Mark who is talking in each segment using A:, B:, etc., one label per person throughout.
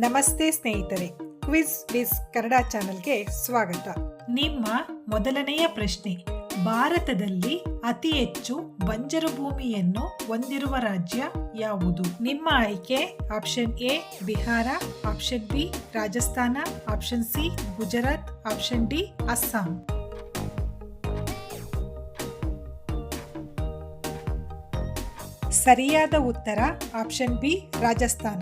A: ನಮಸ್ತೆ ಸ್ನೇಹಿತರೆ, ಕ್ವಿಜ್ ವಿಸ್ ಕನ್ನಡ ಚಾನೆಲ್ಗೆ ಸ್ವಾಗತ. ನಿಮ್ಮ ಮೊದಲನೆಯ ಪ್ರಶ್ನೆ: ಭಾರತದಲ್ಲಿ ಅತಿ ಹೆಚ್ಚು ಬಂಜರು ಭೂಮಿಯನ್ನು ಹೊಂದಿರುವ ರಾಜ್ಯ ಯಾವುದು? ನಿಮ್ಮ ಆಯ್ಕೆ: option A Bihar, option B Rajasthan, option C Gujarat, option D Assam. ಸರಿಯಾದ ಉತ್ತರ ಆಪ್ಷನ್ ಬಿ ರಾಜಸ್ಥಾನ.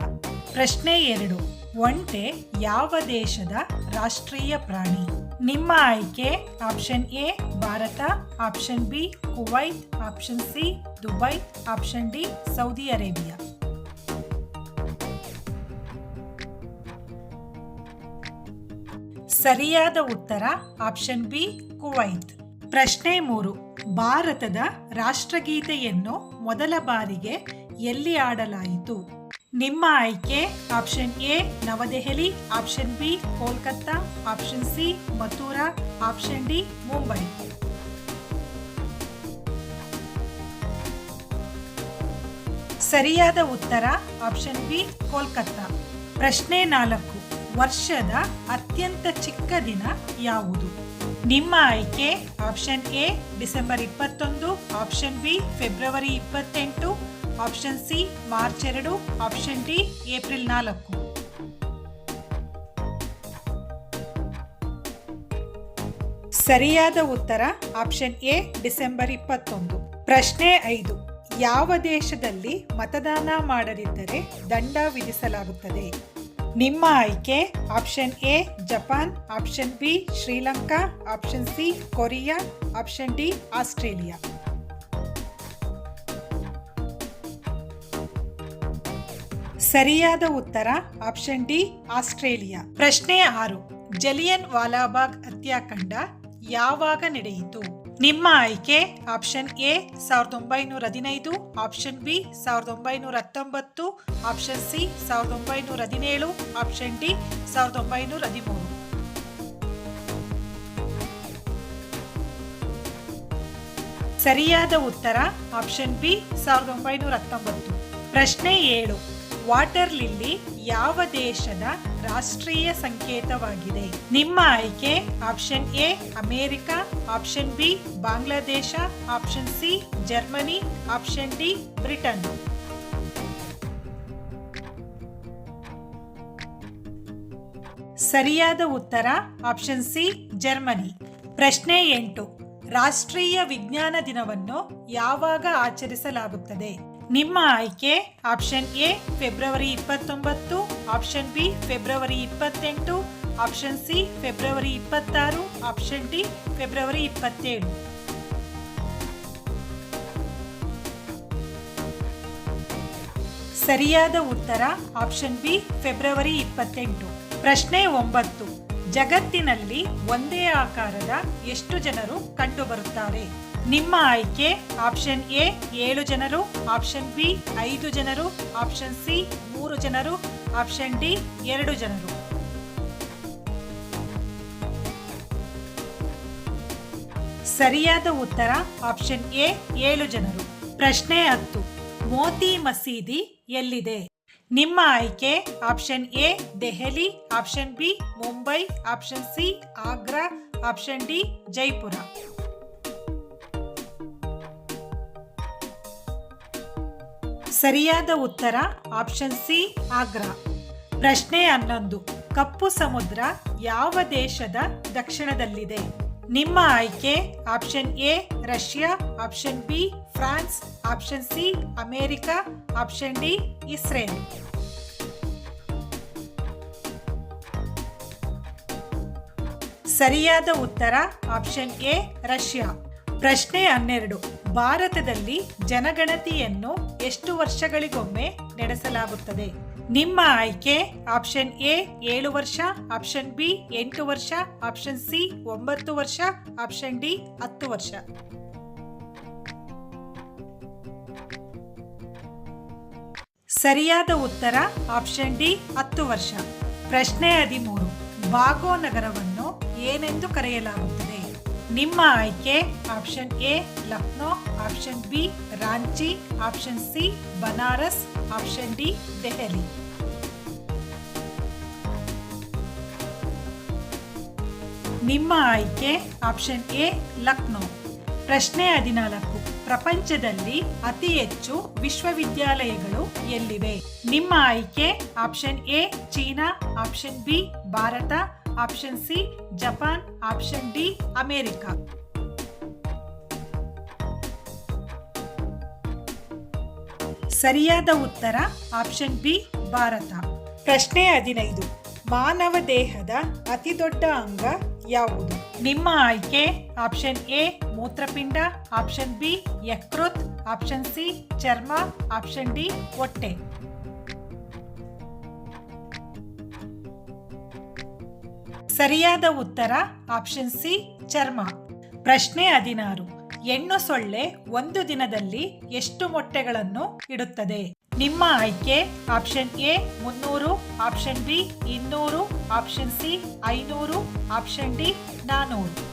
A: ಪ್ರಶ್ನೆ 2: ಒಂಟೆ ಯಾವ ದೇಶದ ರಾಷ್ಟ್ರೀಯ ಪ್ರಾಣಿ? ನಿಮ್ಮ ಆಯ್ಕೆ: option A Bharat, option B Kuwait, option C Dubai, option D Saudi Arabia. ಸರಿಯಾದ ಉತ್ತರ ಆಪ್ಷನ್ ಬಿ ಕುವೈತ್. ಪ್ರಶ್ನೆ 3: ಭಾರತದ ರಾಷ್ಟ್ರಗೀತೆಯನ್ನು ಮೊದಲ ಬಾರಿಗೆ ಎಲ್ಲಿ ಆಡಲಾಯಿತು? ನಿಮ್ಮ ಆಯ್ಕೆ: option A New Delhi, option B Kolkata, option C Mathura, option D Mumbai. ಸರಿಯಾದ ಉತ್ತರ ಆಪ್ಷನ್ ಬಿ ಕೋಲ್ಕತ್ತಾ. ಪ್ರಶ್ನೆ 4: ವರ್ಷದ ಅತ್ಯಂತ ಚಿಕ್ಕ ದಿನ ಯಾವುದು? ನಿಮ್ಮ ಆಯ್ಕೆ: option A December 21, option B February 28, option C March 2, option D April 4. ಸರಿಯಾದ ಉತ್ತರ ಆಪ್ಷನ್ ಎ ಡಿಸೆಂಬರ್ 21. ಪ್ರಶ್ನೆ 5: ಯಾವ ದೇಶದಲ್ಲಿ ಮತದಾನ ಮಾಡದಿದ್ದರೆ ದಂಡ ವಿಧಿಸಲಾಗುತ್ತದೆ? ನಿಮ್ಮ ಆಯ್ಕೆ: option A Japan, option B Sri Lanka, option C Korea, option D Australia. ಸರಿಯಾದ ಉತ್ತರ ಆಪ್ಷನ್ ಡಿ ಆಸ್ಟ್ರೇಲಿಯಾ. ಪ್ರಶ್ನೆ 6: ಜಲಿಯನ್ ವಾಲಾಬಾಗ್ ಹತ್ಯಾಕಾಂಡ ಯಾವಾಗ ನಡೆಯಿತು? ನಿಮ್ಮ ಆಯ್ಕೆ: option A 1915, option B 1919, option C 1917, option D 1913. ಸರಿಯಾದ ಉತ್ತರ ಆಪ್ಷನ್ ಬಿ 1919. ಪ್ರಶ್ನೆ 7: ವಾಟರ್ ಲಿಲ್ಲಿ ಯಾವ ದೇಶದ ರಾಷ್ಟ್ರೀಯ ಸಂಕೇತವಾಗಿದೆ? ನಿಮ್ಮ ಆಯ್ಕೆ: option A America, option B Bangladesh, option C Germany, option D Britain. ಸರಿಯಾದ ಉತ್ತರ ಆಪ್ಷನ್ ಸಿ ಜರ್ಮನಿ. ಪ್ರಶ್ನೆ 8: ರಾಷ್ಟ್ರೀಯ ವಿಜ್ಞಾನ ದಿನವನ್ನು ಯಾವಾಗ ಆಚರಿಸಲಾಗುತ್ತದೆ? ನಿಮ್ಮ ಆಯ್ಕೆ: option A February 29, option B February 28, option C February 26, option D February 27. ಸರಿಯಾದ ಉತ್ತರ ಆಪ್ಷನ್ ಬಿ ಫೆಬ್ರವರಿ 28. ಪ್ರಶ್ನೆ 9: ಜಗತ್ತಿನಲ್ಲಿ ಒಂದೇ ಆಕಾರದ ಎಷ್ಟು ಜನರು ಕಂಡುಬರುತ್ತಾರೆ? ನಿಮ್ಮ ಆಯ್ಕೆ: ಆಪ್ಷನ್ ಎ 7 ಜನರು, ಆಪ್ಷನ್ ಬಿ 5 ಜನರು, ಆಪ್ಷನ್ ಸಿ 3 ಜನರು, ಆಪ್ಷನ್ ಡಿ 2 ಜನರು. ಸರಿಯಾದ ಉತ್ತರ ಆಪ್ಷನ್ ಎ 7 ಜನರು. ಪ್ರಶ್ನೆ 10: ಮೋತಿ ಮಸೀದಿ ಎಲ್ಲಿದೆ? ನಿಮ್ಮ ಆಯ್ಕೆ: option A Delhi, option B Mumbai, option C Agra, option D Jaipur. ಸರಿಯಾದ ಉತ್ತರ ಆಪ್ಷನ್ ಸಿ ಆಗ್ರಾ. ಪ್ರಶ್ನೆ 11: ಕಪ್ಪು ಸಮುದ್ರ ಯಾವ ದೇಶದ ದಕ್ಷಿಣದಲ್ಲಿದೆ? ನಿಮ್ಮ ಆಯ್ಕೆ: option A Russia, option B France, option C America, option D Israel. ಸರಿಯಾದ ಉತ್ತರ ಆಪ್ಷನ್ ಎ ರಷ್ಯಾ. ಪ್ರಶ್ನೆ 12: ಭಾರತದಲ್ಲಿ ಜನಗಣತಿಯನ್ನು ಎಷ್ಟು ವರ್ಷಗಳಿಗೊಮ್ಮೆ ನಡೆಸಲಾಗುತ್ತದೆ? ನಿಮ್ಮ ಆಯ್ಕೆ: ಆಪ್ಷನ್ ಎ 7 ವರ್ಷ, ಆಪ್ಷನ್ ಬಿ 8 ವರ್ಷ, ಆಪ್ಷನ್ ಸಿ 9 ವರ್ಷ, ಆಪ್ಷನ್ ಡಿ 10 ವರ್ಷ. ಸರಿಯಾದ ಉತ್ತರ ಆಪ್ಷನ್ ಡಿ 10 ವರ್ಷ. ಪ್ರಶ್ನೆ 13: ಬಾಗೋ ನಗರವನ್ನು ಏನೆಂದು ಕರೆಯಲಾಗುತ್ತದೆ? ನಿಮ್ಮ ಆಯ್ಕೆ: option A Lucknow, option B Ranchi, option C Banaras, option D Delhi. ನಿಮ್ಮ ಆಯ್ಕೆ ಆಪ್ಷನ್ ಎ ಲಕ್ನೋ. ಪ್ರಶ್ನೆ 14. ಪ್ರಪಂಚದಲ್ಲಿ ಅತಿ ಹೆಚ್ಚು ವಿಶ್ವವಿದ್ಯಾಲಯಗಳು ಎಲ್ಲಿವೆ? ನಿಮ್ಮ ಆಯ್ಕೆ option A China, option B Bharat, option C Japan, option D America. ಸರಿಯಾದ ಉತ್ತರ ಆಪ್ಷನ್ ಬಿ ಭಾರತ. ಪ್ರಶ್ನೆ 15. ಮಾನವ ದೇಹದ ಅತಿ ದೊಡ್ಡ ಅಂಗ ಯಾವುದು? ನಿಮ್ಮ ಆಯ್ಕೆ ಆಪ್ಷನ್ ಎ ಮೂತ್ರಪಿಂಡ, ಆಪ್ಷನ್ ಬಿ ಯಕೃತ್, ಆಪ್ಷನ್ ಸಿ ಚರ್ಮ, ಆಪ್ಷನ್ ಡಿ ಹೊಟ್ಟೆ. ಸರಿಯಾದ ಉತ್ತರ ಆಪ್ಷನ್ ಸಿ ಚರ್ಮ. ಪ್ರಶ್ನೆ 16. ಹೆಣ್ಣು ಸೊಳ್ಳೆ ಒಂದು ದಿನದಲ್ಲಿ ಎಷ್ಟು ಮೊಟ್ಟೆಗಳನ್ನು ಇಡುತ್ತದೆ? ನಿಮ್ಮ ಆಯ್ಕೆ option A 300, option B 200, option C 500, option D 400.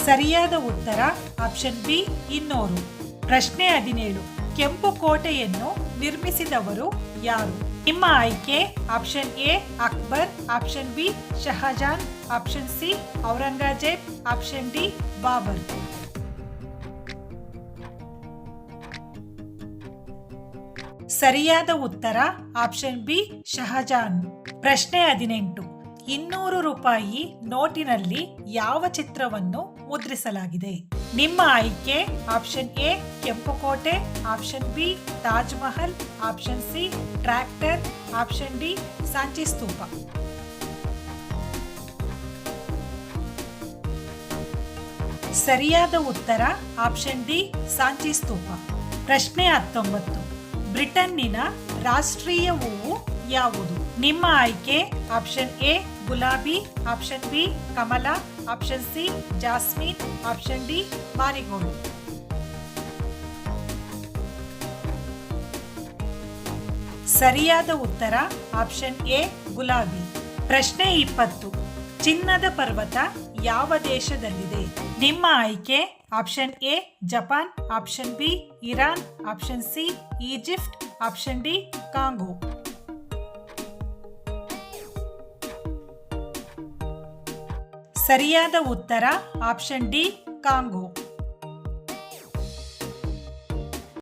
A: ಸರಿಯಾದ ಉತ್ತರ ಆಪ್ಷನ್ ಬಿ 200. ಪ್ರಶ್ನೆ 17. ಕೆಂಪು ಕೋಟೆಯನ್ನು ನಿರ್ಮಿಸಿದವರು ಯಾರು? ನಿಮ್ಮ ಆಯ್ಕೆ option A Akbar, option B Shahjahan, option C Aurangzeb, option D Babur. ಸರಿಯಾದ ಉತ್ತರ ಆಪ್ಷನ್ ಬಿ ಶಹಜಾನ್. ಪ್ರಶ್ನೆ 18. 200 ರೂಪಾಯಿ ನೋಟಿನಲ್ಲಿ ಯಾವ ಚಿತ್ರವನ್ನು ಮುದ್ರಿಸಲಾಗಿದೆ? ನಿಮ್ಮ ಆಯ್ಕೆ ಆಪ್ಷನ್ ಎ ಕೆಂಪುಕೋಟೆ, option B Taj Mahal, option C tractor, option D Sanchi stupa. ಸರಿಯಾದ ಉತ್ತರ ಆಪ್ಷನ್ ಡಿ ಸಾಂಚಿ ಸ್ತೂಪ. ಪ್ರಶ್ನೆ 19. ಬ್ರಿಟನ್ನಿನ ರಾಷ್ಟ್ರೀಯ ಹೂವು ಯಾವುದು? ನಿಮ್ಮ ಆಯ್ಕೆ ಆಪ್ಷನ್ ಎ ಗುಲಾಬಿ, ಆಪ್ಷನ್ ಬಿ ಕಮಲ, option C jasmine, option D marigold. ಸರಿಯಾದ ಉತ್ತರ ಆಪ್ಷನ್ ಎ ಗುಲಾಬಿ. ಪ್ರಶ್ನೆ 20. ಚಿನ್ನದ ಪರ್ವತ ಯಾವ ದೇಶದಲ್ಲಿದೆ? ನಿಮ್ಮ ಆಯ್ಕೆ option A Japan, option B Iran, option C Egypt, option D Congo. ಸರಿಯಾದ ಉತ್ತರ ಆಪ್ಷನ್ ಡಿ ಕಾಂಗೋ.